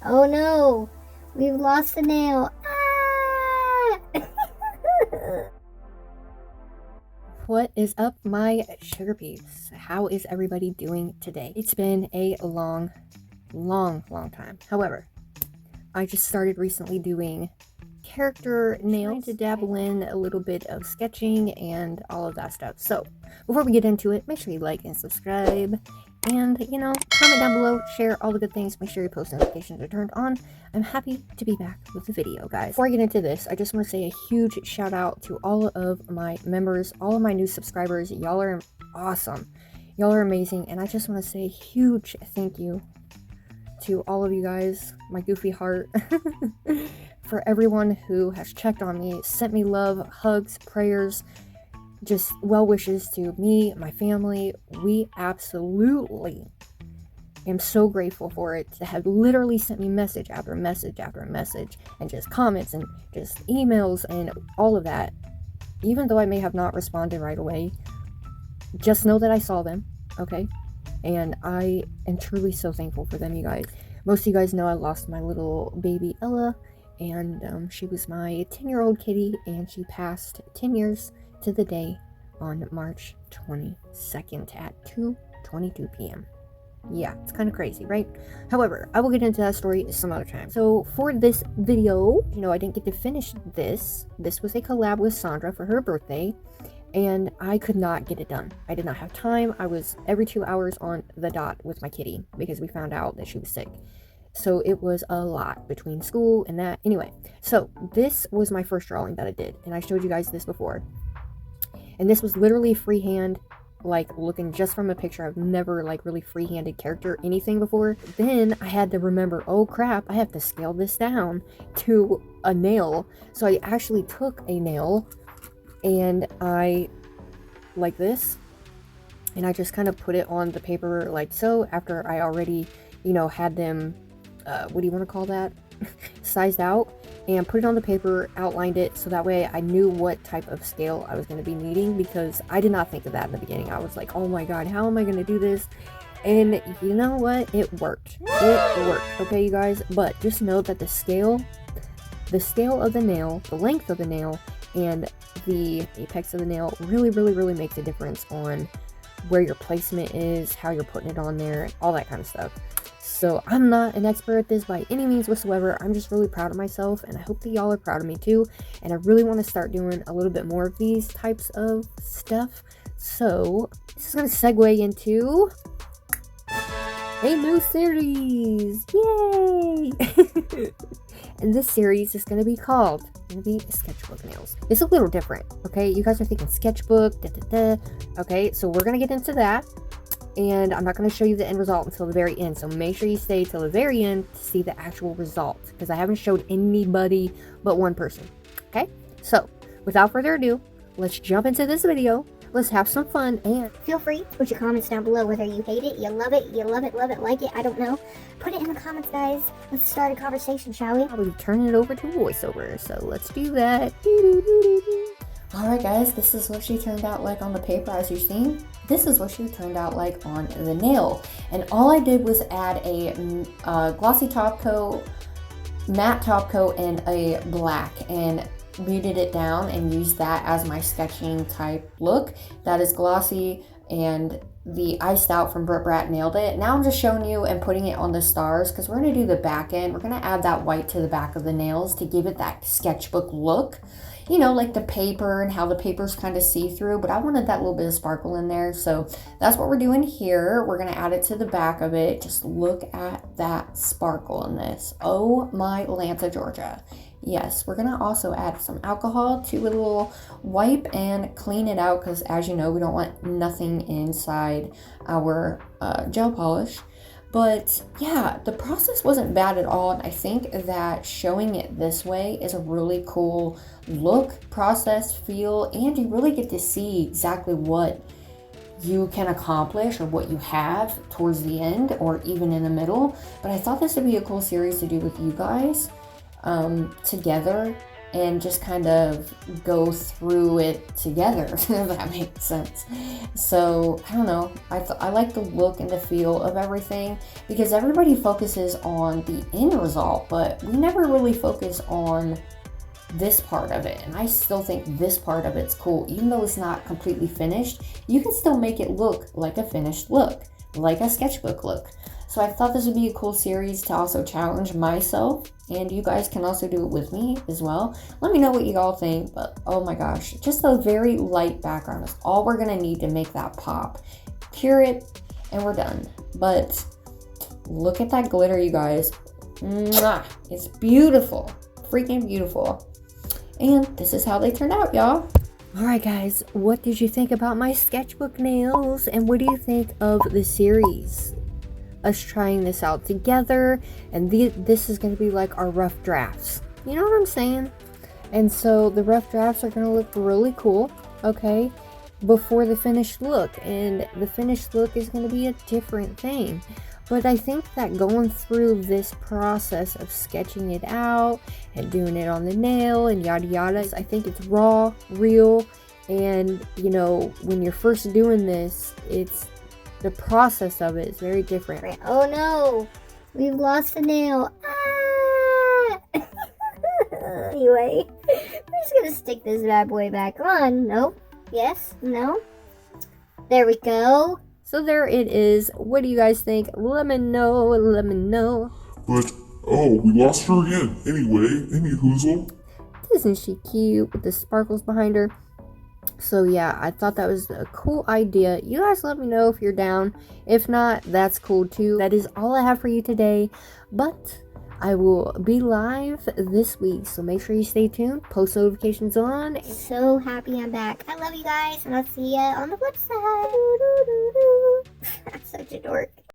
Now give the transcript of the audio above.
Oh no, we've lost a nail. Ah! What is up, my sugar peeps? How is everybody doing today? It's been a long time. However, I just started recently doing character nails to dabble in a little bit of sketching and all of that stuff. So before we get into it, make sure you like and subscribe, and comment down below, share all the good things, make sure your post notifications are turned on. I'm happy to be back with the video, guys. Before I get into this, I just want to say a huge shout out to all of my members, all of my new subscribers. Y'all are awesome, y'all are amazing, and I just want to say a huge thank you to all of you guys, my goofy heart, for everyone who has checked on me, sent me love, hugs, prayers, just well wishes to me, my family. We absolutely am so grateful for it, to have literally sent me message after message after message, and just comments and just emails and all of that. Even though I may have not responded right away, just know that I saw them, okay? And I am truly so thankful for them, you guys. Most of you guys know I lost my little baby Ella, and she was my 10-year-old kitty, and she passed 10 years to the day on March 22nd at 2:22 p.m. Yeah, it's kind of crazy, right? However, I will get into that story some other time. So for this video, I didn't get to finish this. This was a collab with Sandra for her birthday, and I could not get it done. I did not have time. I was every 2 hours on the dot with my kitty because we found out that she was sick. So it was a lot between school and that. Anyway, so this was my first drawing that I did, and I showed you guys this before. And this was literally freehand, like looking just from a picture. I've never like really freehanded character anything before. Then I had to remember, oh crap, I have to scale this down to a nail. So I actually took a nail and I, like this, and I just kind of put it on the paper like so, after I already, had them, what do you want to call that? Sized out, and put it on the paper, outlined it, so that way I knew what type of scale I was going to be needing, because I did not think of that in the beginning. I was like, oh my god, how am I going to do this? And you know what? It worked. It worked, okay, you guys? But just know that the scale of the nail, the length of the nail, and the apex of the nail really makes a difference on where your placement is, how you're putting it on there, all that kind of stuff. So I'm not an expert at this by any means whatsoever. I'm just really proud of myself, and I hope that y'all are proud of me too. And I really want to start doing a little bit more of these types of stuff. So this is going to segue into a new series. Yay! And this series is going to be called sketchbook nails. It's a little different, okay? You guys are thinking sketchbook, okay? So we're going to get into that, and I'm not going to show you the end result until the very end. So make sure you stay till the very end to see the actual result, because I haven't showed anybody but one person, okay? So without further ado, let's jump into this video. Let's have some fun, and Feel free to put your comments down below, whether you hate it, you love it, love it, like it, I don't know. Put it in the comments, guys. Let's start a conversation, shall we? I'll be turning it over to voiceover, so let's do that. Alright guys, this is what she turned out like on the paper, as you've seen. This is what she turned out like on the nail. And all I did was add a glossy top coat, matte top coat, and a black, and muted it down and used that as my sketching type look. That is glossy, and the iced out from Brit Brat nailed it. Now I'm just showing you and putting it on the stars, because we're going to do the back end. We're going to add that white to the back of the nails to give it that sketchbook look. Like the paper, and how the paper's kind of see-through, but I wanted that little bit of sparkle in there. So that's what we're doing here. We're going to add it to the back of it. Just look at that sparkle in this. Oh my Lanta Georgia. Yes, we're going to also add some alcohol to a little wipe and clean it out, because as you know, we don't want nothing inside our gel polish. But yeah, the process wasn't bad at all, and I think that showing it this way is a really cool look, process, feel, and you really get to see exactly what you can accomplish or what you have towards the end or even in the middle. But I thought this would be a cool series to do with you guys together, and just kind of go through it together, if that makes sense. So I don't know, I like the look and the feel of everything, because everybody focuses on the end result, but we never really focus on this part of it. And I still think this part of it's cool. Even though it's not completely finished, you can still make it look like a finished look, like a sketchbook look. So I thought this would be a cool series to also challenge myself, and you guys can also do it with me as well. Let me know what you all think, but oh my gosh, just a very light background is all we're gonna need to make that pop. Cure it and we're done. But look at that glitter, you guys. Mwah! It's beautiful, freaking beautiful. And this is how they turned out, y'all. Alright guys, what did you think about my sketchbook nails? And what do you think of the series? Us trying this out together, and this is going to be like our rough drafts. You know what I'm saying? And so the rough drafts are going to look really cool, okay, before the finished look. And the finished look is going to be a different thing. But I think that going through this process of sketching it out and doing it on the nail and yada yada, I think it's raw, real, and you know, when you're first doing this, the process of it is very different. Oh no, we've lost a nail. Ah! Anyway, we're just gonna stick this bad boy back on. Nope. Yes. No. There we go. So there it is. What do you guys think? Let me know. Let me know. But, oh, we lost her again. Anyway, any hoozle? Isn't she cute with the sparkles behind her? So yeah, I thought that was a cool idea. You guys let me know if you're down. If not, that's cool too. That is all I have for you today. But I will be live this week, so make sure you stay tuned. Post notifications on. So happy I'm back. I love you guys, and I'll see ya on the flip side. I'm such a dork.